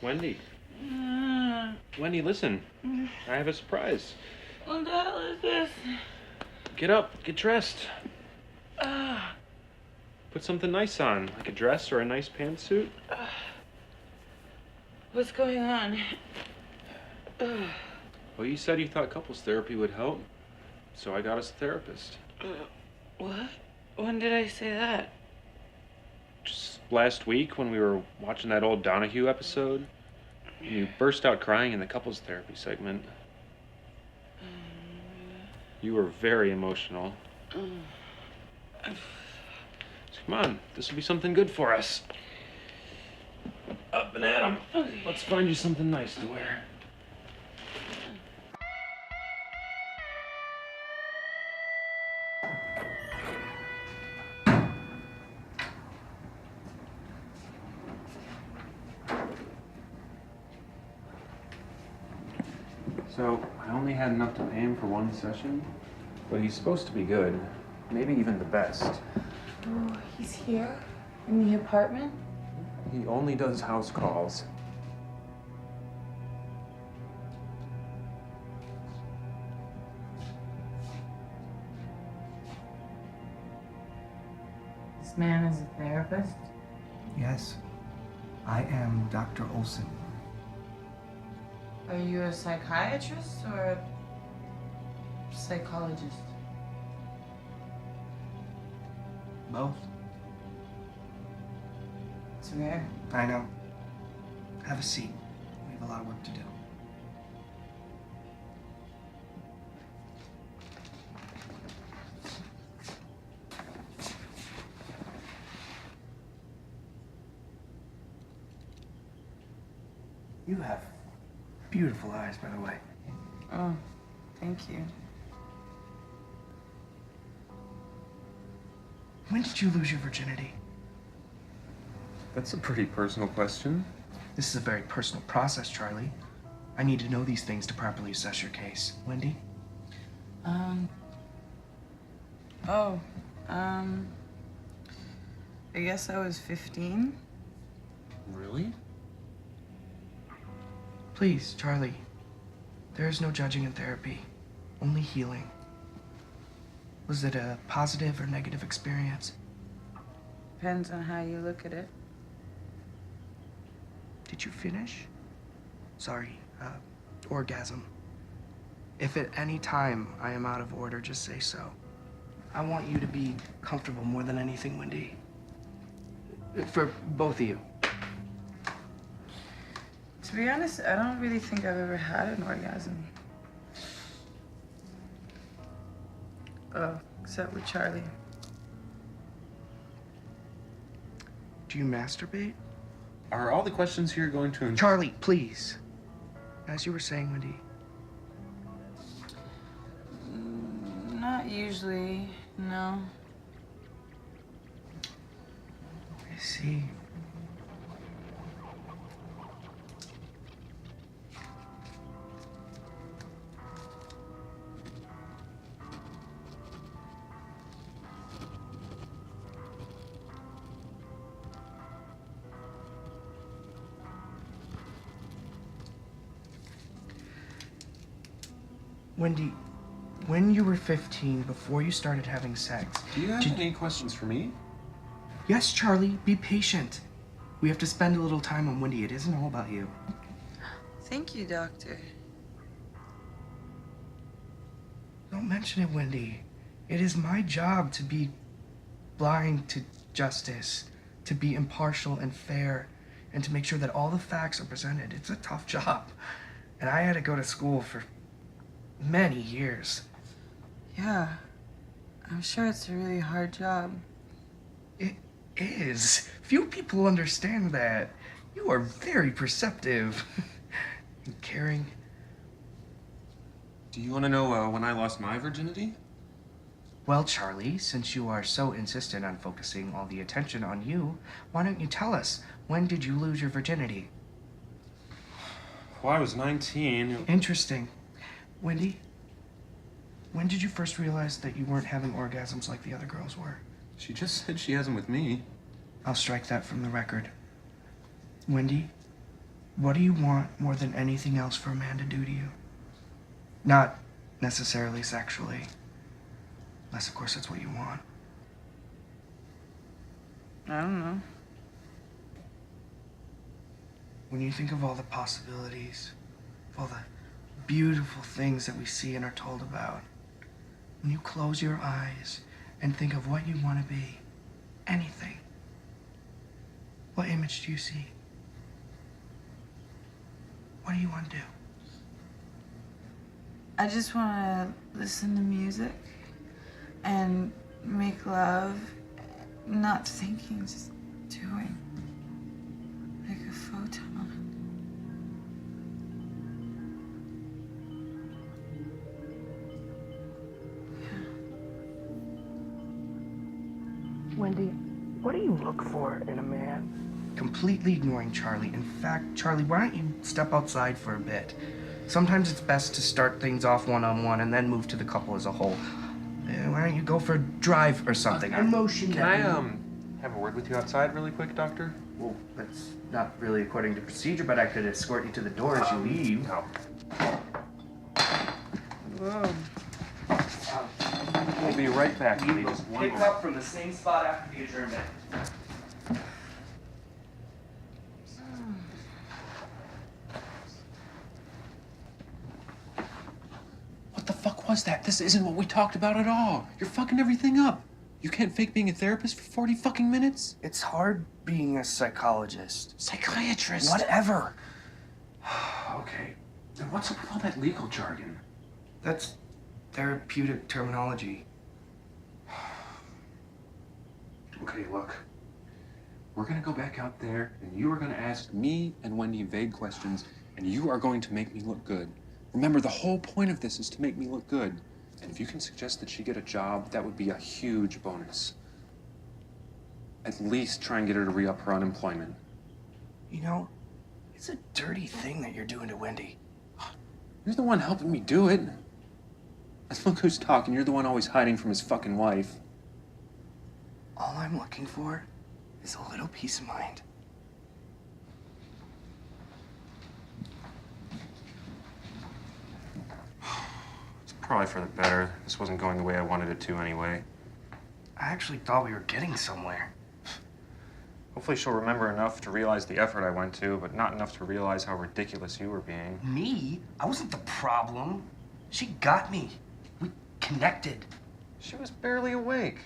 Wendy. Wendy, listen. I have a surprise. What the hell is this? Get up. Get dressed. Put something nice on, like a dress or a nice pantsuit. What's going on? Well, you said you thought couples therapy would help, so I got us a therapist. What? When did I say that? Just last week when we were watching that old Donahue episode, you burst out crying in the couples therapy segment. You were very emotional. So come on, this will be something good for us. Up and at 'em. Let's find you something nice to wear. So, I only had enough to pay him for one session, but he's supposed to be good. Maybe even the best. Oh, he's here? In the apartment? He only does house calls. This man is a therapist? Yes, I am Dr. Olson. Are you a psychiatrist or a psychologist? Both. It's rare. I know. Have a seat. We have a lot of work to do. You have beautiful eyes, by the way. Oh, thank you. When did you lose your virginity? That's a pretty personal question. This is a very personal process, Charlie. I need to know these things to properly assess your case. Wendy? I guess I was 15. Really? Please, Charlie. There is no judging in therapy, only healing. Was it a positive or negative experience? Depends on how you look at it. Did you finish? Sorry, orgasm. If at any time I am out of order, just say so. I want you to be comfortable more than anything, Wendy. For both of you. To be honest, I don't really think I've ever had an orgasm. Oh, except with Charlie. Do you masturbate? Are all the questions here going to... Charlie, please. As you were saying, Wendy. Not usually, no. I see. Wendy, when you were 15, before you started having sex... Do you have any questions for me? Yes, Charlie, be patient. We have to spend a little time on Wendy. It isn't all about you. Thank you, doctor. Don't mention it, Wendy. It is my job to be blind to justice, to be impartial and fair, and to make sure that all the facts are presented. It's a tough job. And I had to go to school for many years. Yeah, I'm sure it's a really hard job. It is. Few people understand that. You are very perceptive and caring. Do you want to know when I lost my virginity? Well, Charlie, since you are so insistent on focusing all the attention on you, why don't you tell us, when did you lose your virginity? Well, I was 19. Interesting. Wendy, when did you first realize that you weren't having orgasms like the other girls were? She just said she has them with me. I'll strike that from the record. Wendy, What do you want more than anything else for a man to do to you? Not necessarily sexually. Unless, of course, that's what you want. I don't know. When you think of all the possibilities, of all the beautiful things that we see and are told about, when you close your eyes and think of what you want to be, anything, what image do you see? What do you want to do? I just want to listen to music and make love, not thinking, just doing. Like a photon. Wendy, what do you look for in a man? Completely ignoring Charlie. In fact, Charlie, why don't you step outside for a bit? Sometimes it's best to start things off one-on-one and then move to the couple as a whole. Why don't you go for a drive or something? Emotion. Can I, have a word with you outside really quick, Doctor? Well, that's not really according to procedure, but I could escort you to the door as you leave. No. Whoa. We'll be right back. We will pick up from the same spot after the adjournment. What the fuck was that? This isn't what we talked about at all. You're fucking everything up. You can't fake being a therapist for 40 fucking minutes? It's hard being a psychologist. Psychiatrist? Whatever. Okay. Then what's up with all that legal jargon? That's therapeutic terminology. Okay, look. We're gonna go back out there, and you are gonna ask me and Wendy vague questions, and you are going to make me look good. Remember, the whole point of this is to make me look good. And if you can suggest that she get a job, that would be a huge bonus. At least try and get her to re-up her unemployment. You know, it's a dirty thing that you're doing to Wendy. You're the one helping me do it. And look who's talking. You're the one always hiding from his fucking wife. All I'm looking for is a little peace of mind. It's probably for the better. This wasn't going the way I wanted it to anyway. I actually thought we were getting somewhere. Hopefully she'll remember enough to realize the effort I went to, but not enough to realize how ridiculous you were being. Me? I wasn't the problem. She got me. We connected. She was barely awake.